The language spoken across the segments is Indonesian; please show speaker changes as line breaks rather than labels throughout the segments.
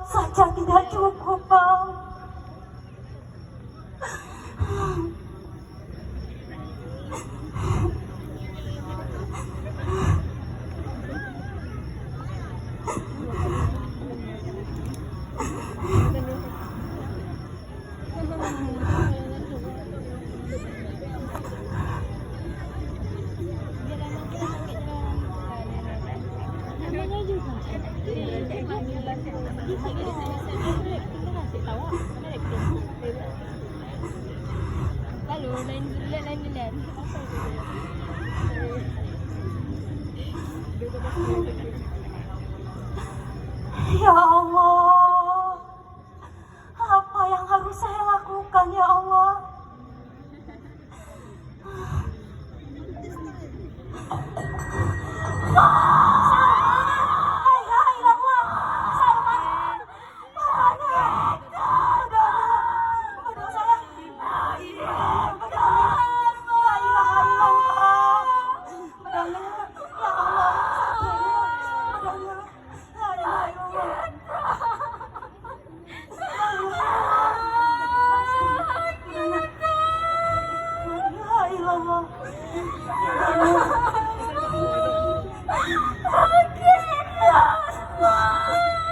saja tidak cukup, Bang.
Lalu lain dilihat.
Ya Allah, apa yang harus saya lakukan ya Allah?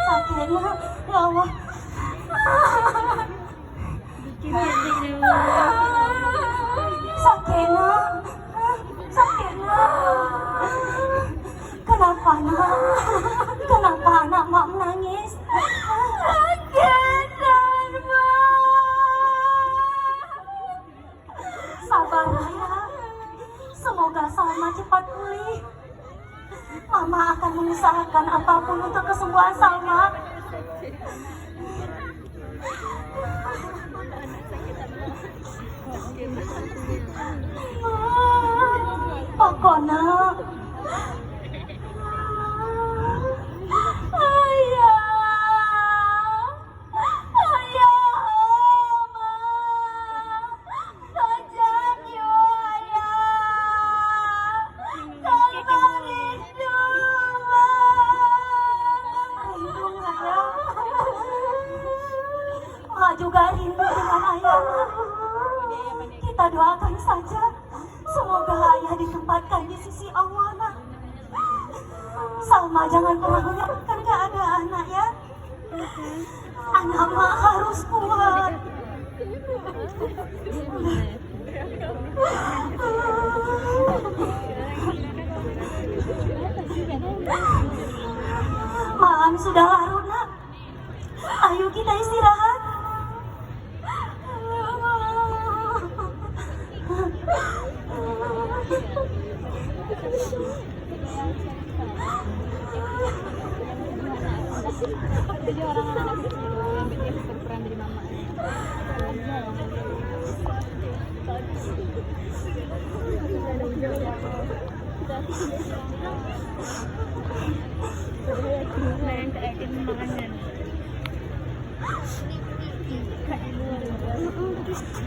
Sakitnya, ya Allah. Sakitnya, sakitnya. Kenapa nak? Kenapa anak mak menangis? Sabarlah ya. Semoga Salma cepat pulih. Mama akan mengusahakan apapun untuk kesembuhan Salma. Pokoknya juga rindu dengan ayah. Kita doakan saja, semoga ayah ditempatkan di sisi Allah. Nah, Salma jangan pernah menyalahkan keadaan anak ya. Anak mak harus kuat. Malam sudah larut nak. Ayo kita istirahat.
Jadi orang-orang yang berperan dari mama.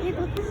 Itu